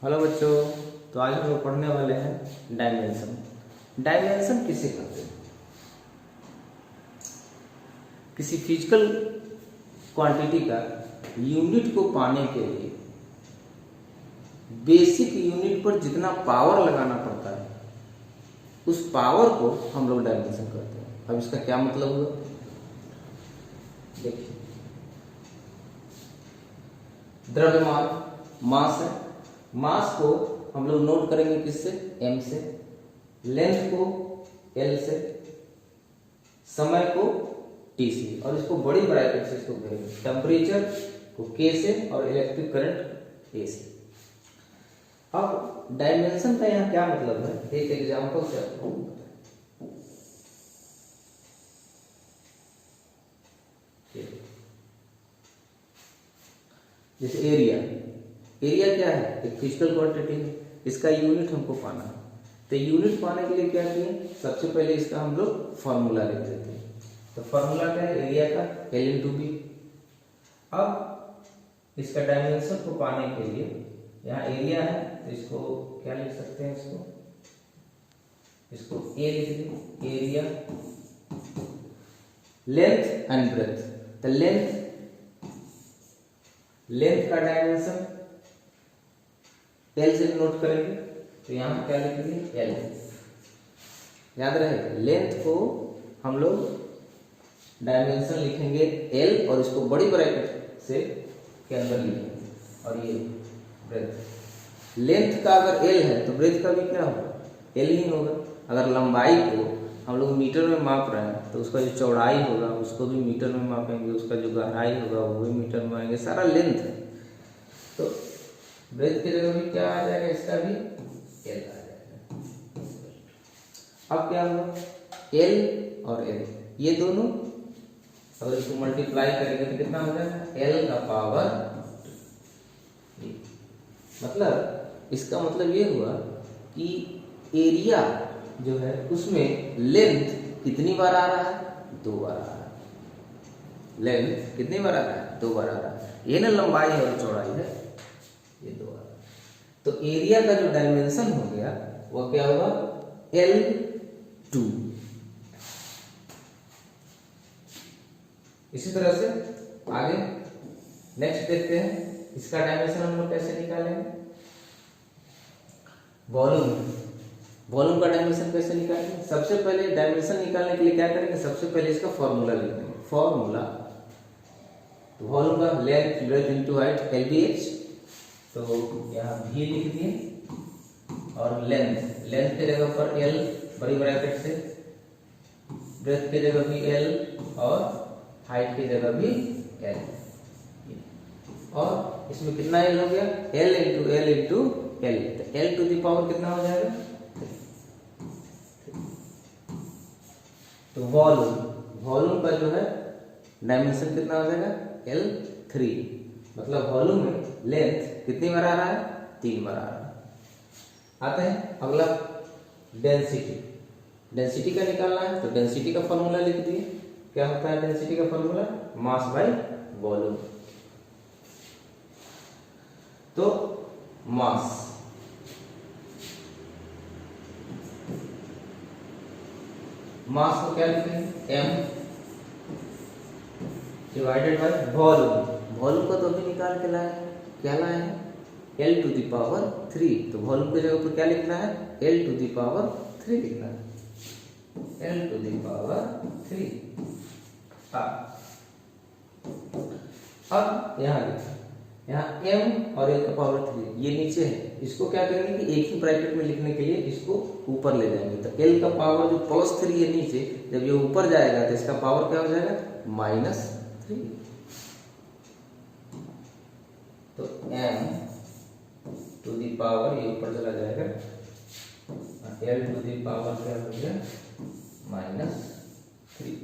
Hello बच्चों। तो आज हम लोग पढ़ने वाले हैं डायमेंशन। डायमेंशन किसे कहते हैं? किसी फिजिकल क्वांटिटी का यूनिट को पाने के लिए बेसिक यूनिट पर जितना पावर लगाना पड़ता है उस पावर को हम लोग डायमेंशन कहते हैं। अब इसका क्या मतलब हुआ देखिए। द्रव्यमान मास है। मास को हम लोग नोट करेंगे किससे? m से। लेंथ को l से। समय को t से। और इसको बड़ी ब्रैकेट से इसको घेरेंगे। टेम्परेचर को k से और इलेक्ट्रिक करंट a से। अब डायमेंशन का यहाँ क्या मतलब है, एक एग्जांपल से आपको जैसे एरिया। एरिया क्या है? एक फिजिकल क्वांटिटी है। इसका यूनिट हमको पाना है। तो यूनिट पाने के लिए क्या किए? सबसे पहले इसका हम लोग फॉर्मूला लिख देते हैं। तो फॉर्मूला क्या है एरिया का? L into B. अब इसका डायमेंशन को पाने के लिए यहाँ एरिया है तो इसको क्या लिख सकते हैं? इसको A लिख दें। Area length and breadth. तो लेंथ का डायमेंशन L से नोट करेंगे तो यहाँ क्या लिखेंगे? L। याद रहेगा, लेंथ को हम लोग डायमेंशन लिखेंगे L और इसको बड़ी ब्रैकेट से के अंदर लिखेंगे। और ये ब्रेथ, लेंथ का अगर L है तो ब्रेथ का भी क्या होगा? L ही होगा। अगर लंबाई को हम लोग मीटर में माप रहे हैं तो उसका जो चौड़ाई होगा उसको भी मीटर में मापेंगे, उसका जो गहराई होगा वो भी मीटर में मापेंगे। सारा लेंथ है तो ब्रेथ की जगह भी क्या आ जाएगा? इसका भी L आ जाएगा। अब क्या होगा? L और L ये दोनों अगर इसको मल्टीप्लाई करेंगे तो कितना हो जाएगा? L का पावर। मतलब इसका मतलब ये हुआ कि एरिया जो है उसमें लेंथ कितनी बार आ रहा है? 2 बार आ रहा है। लेंथ कितनी बार आ रहा है? 2 बार आ रहा है। ये ना लंबाई और चौड़ाई है, ये 2 बार। तो एरिया का जो डायमेंशन हो गया वो क्या हुआ? L2। इसी तरह से आगे नेक्स्ट देखते हैं इसका डायमेंशन हम लोग कैसे निकालेंगे। वॉल्यूम का डायमेंशन कैसे निकालेंगे? सबसे पहले डायमेंशन निकालने के लिए क्या करेंगे? सबसे पहले इसका फॉर्मूला लिख देंगे। फॉर्मूला तो वॉल्यूम का length breadth into height LBH। तो यहाँ v लिख दिए और लेंथ के जगह पर L बड़ी ब्रैकेट से, ब्रेथ के जगह भी L और हाइट की जगह भी L। और इसमें कितना L हो गया? L into L into L। तो L टू द पावर कितना हो जाएगा? तो वॉल्यूम का जो है डायमेंशन कितना हो जाएगा? L3। मतलब वॉल्यूम में लेंथ कितनी बार आ रहा है? 3 बार आ रहा है। आते हैं अगला डेंसिटी का निकालना है। तो डेंसिटी का फॉर्मूला लिख दिए। क्या होता है डेंसिटी का फॉर्मूला? Mass by volume. तो मास को क्या लिखेंगे? m डिवाइडेड बाय वॉल्यूम को तो अभी निकाल के लाए, क्या लाए हैं? L to the power 3। तो वॉल्यूम की जगह पर क्या लिखना है? L टू द पावर 3 लिखना है। L to the power 3। अब यहाँ m और L का पावर 3 ये नीचे है। इसको क्या करेंगे कि एक ही ब्रैकेट में लिखने के लिए इसको ऊपर ले जाएंगे। तो L का पावर जो +3 है नीचे, जब ये ऊपर जाएगा तो इसका पावर क्या हो जाएगा? -3। तो m टू द पावर ये ऊपर चला जाएगा, L टू द पावर क्या हो गया? -3।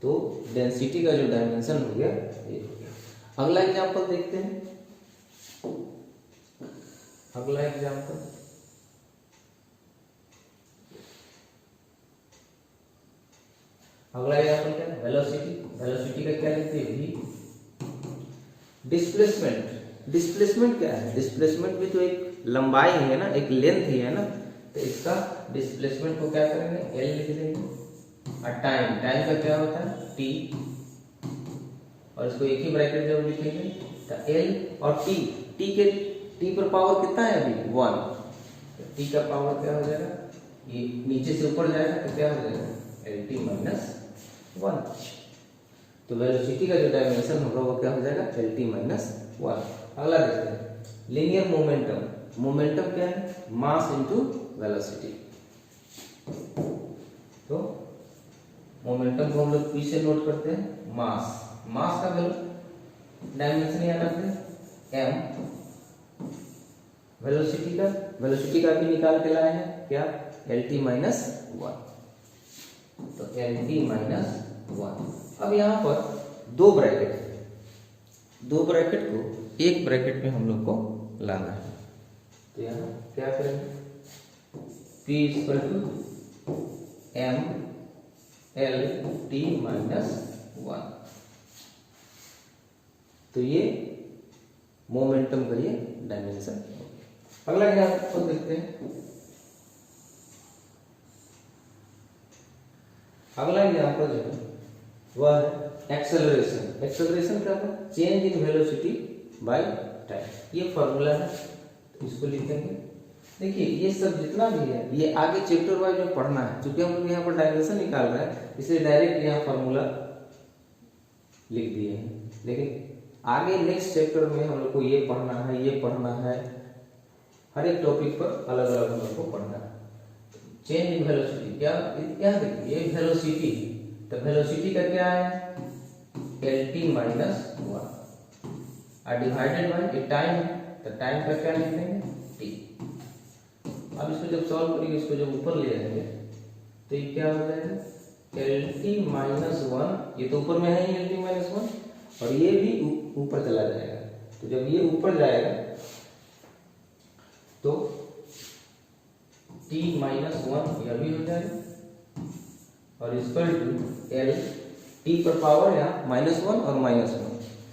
तो डेंसिटी का जो डायमेंशन हो गया ये हो गया। अगला एग्जांपल देखते हैं। अगला एग्जांपल क्या है? वेलोसिटी का क्या लिखते हैं? v। डिस्प्लेसमेंट क्या है? डिस्प्लेसमेंट भी तो एक लंबाई है ना, एक लेंथ ही है ना, तो इसका डिस्प्लेसमेंट को क्या करेंगे, एल लिख देंगे। और टाइम का क्या होता है, टी, और इसको एक ही ब्रैकेट जब लिखेंगे तो एल और टी पर पावर कितना है अभी 1, तो टी का पावर क्या हो जाएगा, ये नीचे से ऊपर जाएगा तो क्या हो जाएगा, एल टी माइनस 1। तो वेलोसिटी का जो डायमेंशन होगा वो क्या हो जाएगा, एल टी माइनस 1। अगला देखते हैं लीनियर मोमेंटम। मोमेंटम क्या है, मास इनटू वेलोसिटी। तो मोमेंटम को हम लोग पी से नोट करते हैं, मास का वैल्यू डायमेंशन याद रखते हैं m, वेलोसिटी का भी निकाल के लाए हैं क्या, एल टी माइनस 1, तो एल टी माइनस 1। अब यहाँ पर दो ब्रैकेट को एक ब्रैकेट में हम लोग को लाना है, तो यहाँ क्या करेंगे, P equal to M L T minus 1। तो ये मोमेंटम का ये डायमेंशन। अगला एग्जांपल देखते हैं। अगला एग्जांपल जो है वह है एक्सेलरेशन। एक्सेलरेशन क्या है, change in velocity by time. ये फॉर्मूला है, तो इसको लिखेंगे। देखिए ये सब जितना भी है ये आगे चैप्टर वाइज में पढ़ना है, क्योंकि हम लोग यहाँ पर डायमेंशन निकाल रहे हैं इसलिए डायरेक्ट यहाँ फॉर्मूला लिख दिए हैं। लेकिन आगे नेक्स्ट चैप्टर में हम लोग को ये पढ़ना है, हर एक टॉपिक पर अलग अलग हम लोग को पढ़ना है। चेंज इन वेलोसिटी क्या देखिए, ये वेलोसिटी, तो वेलोसिटी का क्या है, एल टी माइनस 1 और डिवाइडेड बाय टाइम, तो टाइम का क्या लिख देंगे, टी। अब इसको जब सॉल्व करेंगे, इसको जब ऊपर ले जाएंगे तो ये क्या हो जाएगा, एल टी माइनस 1, ये तो ऊपर में है ही एल टी माइनस 1, और ये भी ऊपर चला जाएगा। तो जब ये ऊपर जाएगा तो t माइनस 1 यह भी हो जाएगा, और इक्वल टू एल, टी पर पावर यहाँ माइनस 1 और माइनस 1,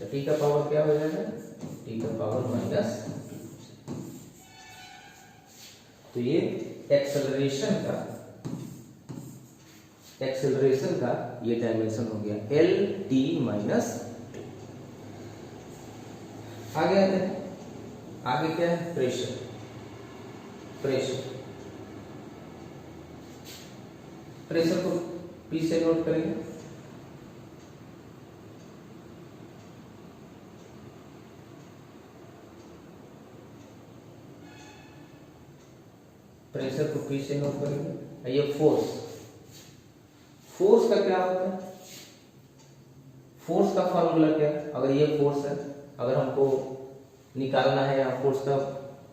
तो t का पावर क्या हो जाएगा, t का पावर माइनस 2। तो ये एक्सेलरेशन का ये डायमेंशन हो गया एल टी माइनस। आगे आते हैं, आगे क्या है, प्रेशर। प्रेशर को P से नोट करेंगे। प्रेशर को P से नोट करेंगे। ये फोर्स का क्या होता है, फोर्स का फॉर्मूला क्या है, अगर ये फोर्स है, अगर हमको निकालना है यहाँ फोर्स का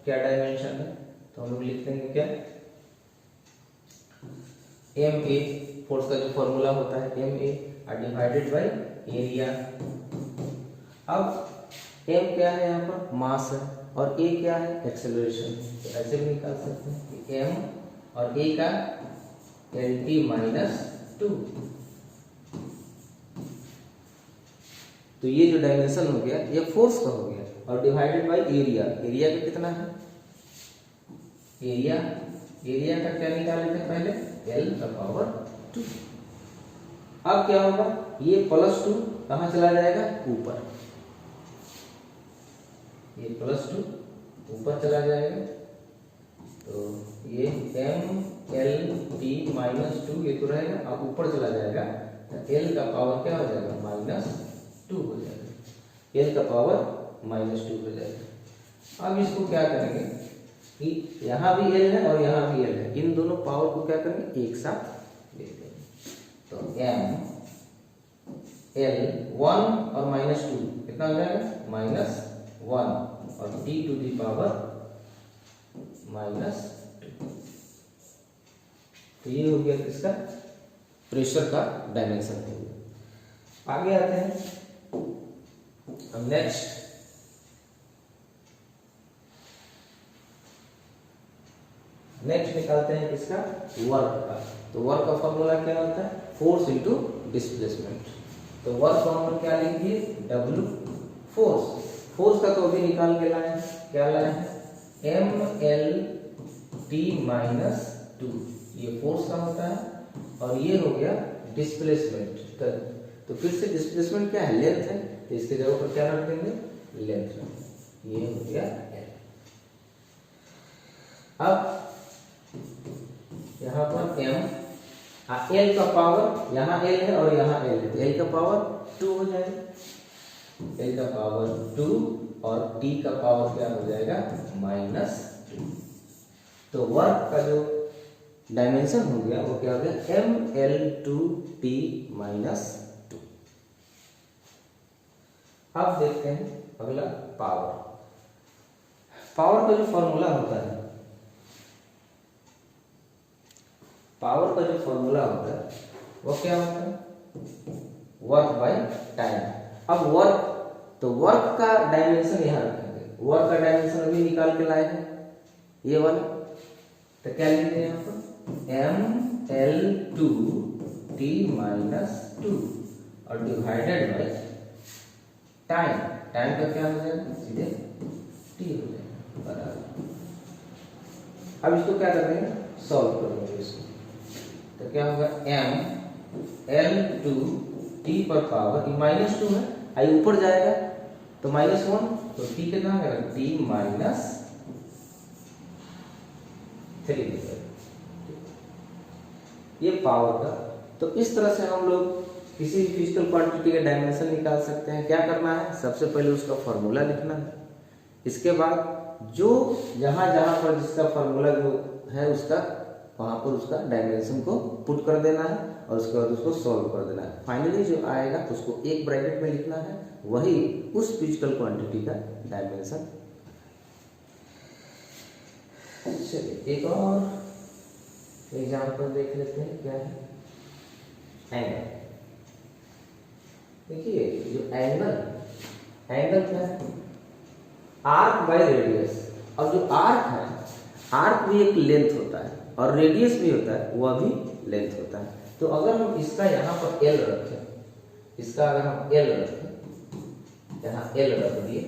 क्या डायमेंशन है, तो हम लोग लिख देंगे क्या, एम ए, फोर्स का जो फॉर्मूला होता है एम ए और डिवाइडेड बाय एरिया। अब एम क्या है, यहाँ पर मास है, और ए क्या है, एक्सेलरेशन। तो ऐसे भी निकाल सकते हैं कि एम और ए का एल टी माइनस 2। तो ये जो डायमेंशन हो गया ये फोर्स का हो गया, और डिवाइडेड बाय एरिया। एरिया का कितना है, एरिया का क्या निकाले थे पहले, एल का पावर 2। अब क्या होगा, ये प्लस 2 कहाँ चला जाएगा, ऊपर, ये प्लस 2 ऊपर चला जाएगा। तो ये एम एल टी माइनस 2 ये तो रहेगा, अब ऊपर चला जाएगा तो एल का पावर क्या हो जाएगा, माइनस 2 हो जाएगा, एल का पावर माइनस 2 हो जाएगा। अब इसको क्या करेंगे कि यहाँ भी एल है और यहाँ भी एल है, इन दोनों पावर को क्या करेंगे, एक साथ ले लेंगे। तो एम एल 1 और माइनस 2 कितना हो जाएगा, माइनस 1, और T to the power minus 2। तो ये हो गया किसका, प्रेशर का डायमेंशन हो गया। आगे आते हैं अब नेक्स्ट निकालते हैं किसका, वर्क का। तो वर्क का फॉर्मूला क्या होता है, फोर्स इनटू डिस्प्लेसमेंट। तो वर्क को हम लोग क्या लिख दिए, W फोर्स। फोर्स का तो अभी निकाल के लाए हैं, क्या लाए हैं, mL_t-2, ये फोर्स का होता है, और ये हो गया डिस्प्लेसमेंट। तो फिर से डिस्प्लेसमेंट क्या है, लेंथ है, तो इसके जगह पर क्या रख देंगे, लेंथ रख देंगे। ये हो गया L। अब यहाँ पर m, L का पावर, यहाँ L है और यहाँ L है, तो L का पावर 2 हो जाएगा, L का पावर 2 और T का पावर क्या हो जाएगा, -2। तो वर्क का जो डायमेंशन हो गया वो क्या हो गया, mL2T-2। अब देखते हैं अगला पावर। पावर का जो फॉर्मूला होता है, पावर का जो फॉर्मूला होता है वो क्या होता है, वर्क बाय टाइम। अब वर्क, तो वर्क का डायमेंशन यहाँ रखेंगे, वर्क का डायमेंशन अभी निकाल के लाए हैं ये वाला, तो क्या लिखेंगे यहाँ पर, mL2T-2 और डिवाइडेड बाय टाइम। टाइम का क्या हो जाएगा, सीधे T हो जाएगा बराबर। अब इसको क्या कर देंगे, सॉल्व कर देंगे इसको, तो क्या होगा, mL2T पर पावर, ये -2 है, आई ऊपर जाएगा तो -1, तो T कितना है, T-3। ये पावर का। तो इस तरह से हम लोग किसी भी फिजिकल क्वांटिटी का डायमेंशन निकाल सकते हैं। क्या करना है, सबसे पहले उसका फॉर्मूला लिखना है, इसके बाद जो जहां जहां पर जिसका फॉर्मूला जो है उसका, वहां पर उसका डायमेंशन को पुट कर देना है और उसके बाद उसको सॉल्व कर देना है। फाइनली जो आएगा उसको एक ब्रैकेट में लिखना है, वही उस फिजिकल क्वांटिटी का डायमेंशन। चलिए एक और एग्जाम्पल देख लेते हैं, क्या है, एंगल। देखिए जो एंगल क्या है, आर्क बाय रेडियस। अब जो आर्क है, आर्क भी एक लेंथ होता है और रेडियस भी होता है, वह भी लेंथ होता है। तो अगर हम इसका यहाँ पर L रखें, इसका अगर हम L रखें, यहाँ L रख दिए,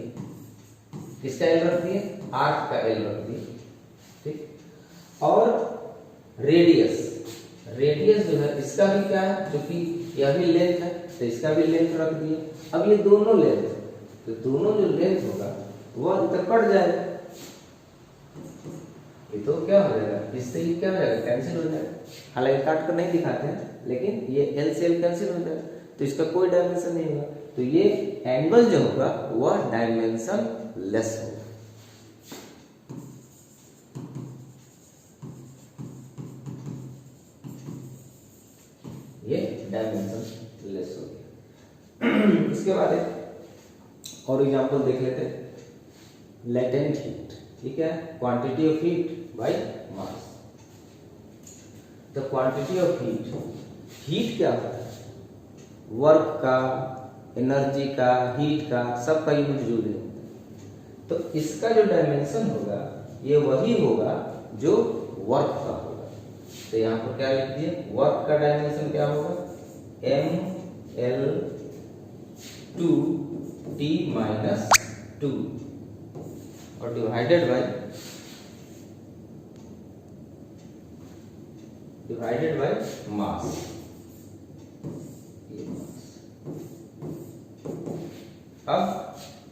किसका L रख दिए, आर्क का L रख दिए, ठीक। और रेडियस जो है इसका भी क्या है, क्योंकि यह भी लेंथ है तो इसका भी लेंथ रख दिए। अब ये दोनों लेंथ, तो दोनों जो लेंथ होगा वह इधर कट जाएगा, ये तो क्या हो जाएगा, इससे ये क्या हो जाएगा, कैंसिल हो जाएगा। हालांकि काट कर नहीं दिखाते हैं, लेकिन ये L से L कैंसिल हो जाएगा, तो इसका कोई डायमेंशन नहीं होगा। तो ये एंगल जो होगा वह डायमेंशन लेस होगा। ये डायमेंशन लेस हो गया। इसके बाद एक और एग्जांपल देख लेते हैं, लेटेंट हीट। ठीक है, quantity of heat by mass. The quantity of heat, heat क्या होता है, वर्क का, एनर्जी का, हीट का, सबका यूज जुड़े होते हैं। तो इसका जो डायमेंशन होगा ये वही होगा जो वर्क का होगा। तो यहाँ पर क्या लिख दिए, वर्क का डायमेंशन क्या होगा, mL2T-2 और डिवाइडेड बाय मास। अब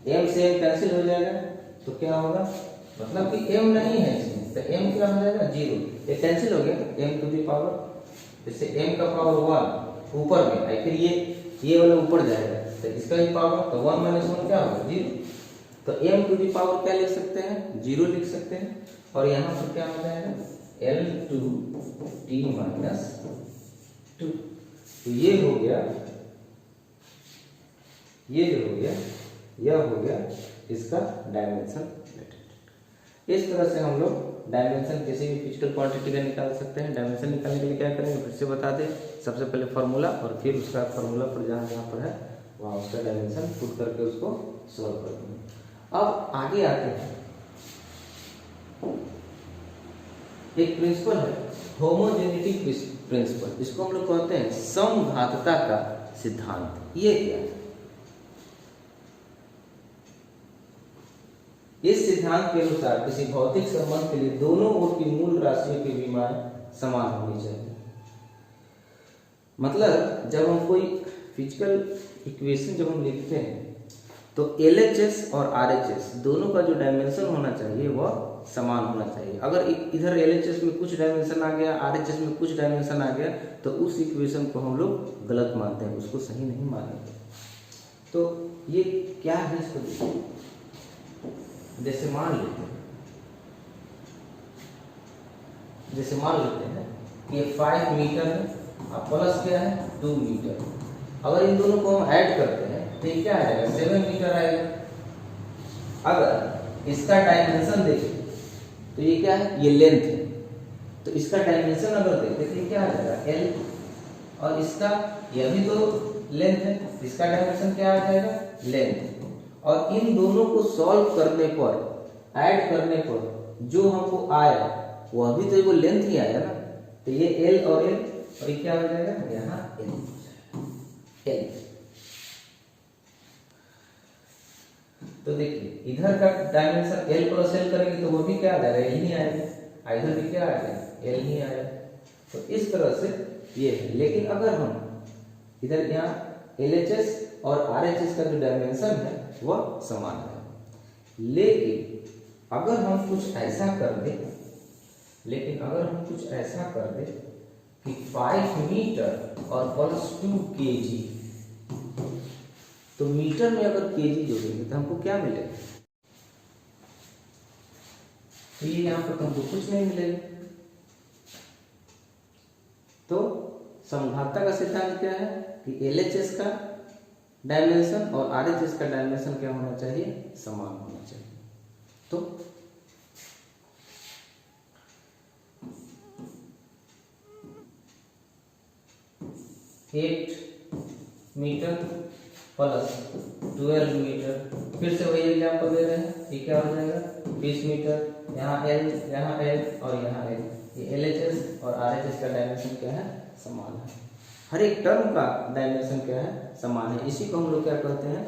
m से m कैंसिल हो जाएगा, तो क्या होगा, मतलब कि m नहीं है इसमें, तो m क्या हो जाएगा, 0। ये कैंसिल हो गया, m टू दी पावर, इससे m का पावर 1 ऊपर में, फिर ये वाला ऊपर जाएगा, तो इसका ही पावर, तो 1 - 1 क्या होगा, 0। तो m टू दी पावर क्या लिख सकते हैं, 0 लिख सकते हैं। और यहाँ पर क्या हो जाएगा, L2T-2। तो ये हो गया, ये जो हो गया, यह हो गया इसका डायमेंशन। इस तरह से हम लोग डायमेंशन किसी भी फिजिकल क्वांटिटी का निकाल सकते हैं। डायमेंशन निकालने के लिए क्या करेंगे, फिर से बता दें, सबसे पहले फार्मूला और फिर उसका फार्मूला पर जहाँ पर है वहाँ उसका डायमेंशन पुट करके उसको सॉल्व कर देंगे। अब आगे आते हैं, एक प्रिंसिपल है होमोजेनिटी प्रिंसिपल, इसको हम लोग कहते हैं समघातता का सिद्धांत। ये क्या है, इस सिद्धांत सिद्धांत के अनुसार किसी भौतिक संबंध के लिए दोनों ओर की मूल राशियों की विमाएं समान होनी चाहिए। मतलब जब हम कोई फिजिकल इक्वेशन जब हम लिखते हैं तो LHS और RHS दोनों का जो डायमेंशन होना चाहिए वह समान होना चाहिए। अगर इधर LHS में कुछ डायमेंशन आ गया, RHS में कुछ डायमेंशन आ गया, तो उस इक्वेशन को हम लोग गलत मानते हैं, उसको सही नहीं मानेंगे। तो ये क्या है, इसको देखिए। जैसे मान लेते हैं ये 5 मीटर है और प्लस क्या है 2 मीटर। अगर इन दोनों को हम ऐड करते हैं तो ये क्या आएगा 7 मीटर आएगा। अगर इसका डायमेंशन देखें तो ये क्या है, ये लेंथ है, तो इसका डायमेंशन अगर देखें तो ये क्या आ जाएगा L, और इसका यह भी तो लेंथ है, इसका डायमेंशन क्या आ जाएगा लेंथ। और इन दोनों को सॉल्व करने पर, ऐड करने पर जो हमको आया वह भी तो वो लेंथ ही आया ना, तो ये L और L, और ये क्या हो जाएगा यहाँ L। तो देखिए इधर का डायमेंशन L प्लस L करेंगे तो वो भी क्या आ जाएगा L ही आएगा, इधर भी क्या आ जाएगा L ही आएगा। तो इस तरह से ये है। लेकिन अगर हम इधर यहाँ LHS और RHS का जो डायमेंशन है वह समान है, लेकिन अगर हम कुछ ऐसा कर दे कि 5 मीटर और प्लस 2 kg, तो मीटर में अगर kg जोड़ेंगे तो हमको क्या मिलेगा, तो ये यहाँ पर हमको कुछ नहीं मिलेगा। तो समघातता का सिद्धांत क्या है कि LHS का डायमेंशन और RHS का डायमेंशन क्या होना चाहिए, समान होना चाहिए। तो एट मीटर प्लस 12 मीटर, फिर से वही एग्जाम्पल दे रहे हैं, ये क्या हो जाएगा 20 मीटर, यहाँ L, यहाँ L और यहाँ L। ये LHS और RHS का डायमेंशन क्या है, समान है। हर एक टर्म का डायमेंशन क्या है, समान है। इसी को हम लोग क्या कहते हैं,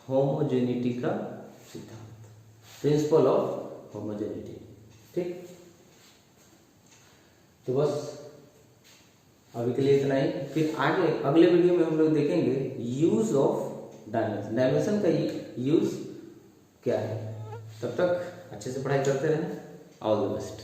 होमोजेनिटी का सिद्धांत, प्रिंसिपल ऑफ होमोजेनिटी। ठीक, तो बस अभी के लिए इतना ही। फिर आगे अगले वीडियो में हम लोग देखेंगे यूज ऑफ डायमेंशन, डायमेंशन का यूज क्या है। तब तक अच्छे से पढ़ाई करते रहें। All the best.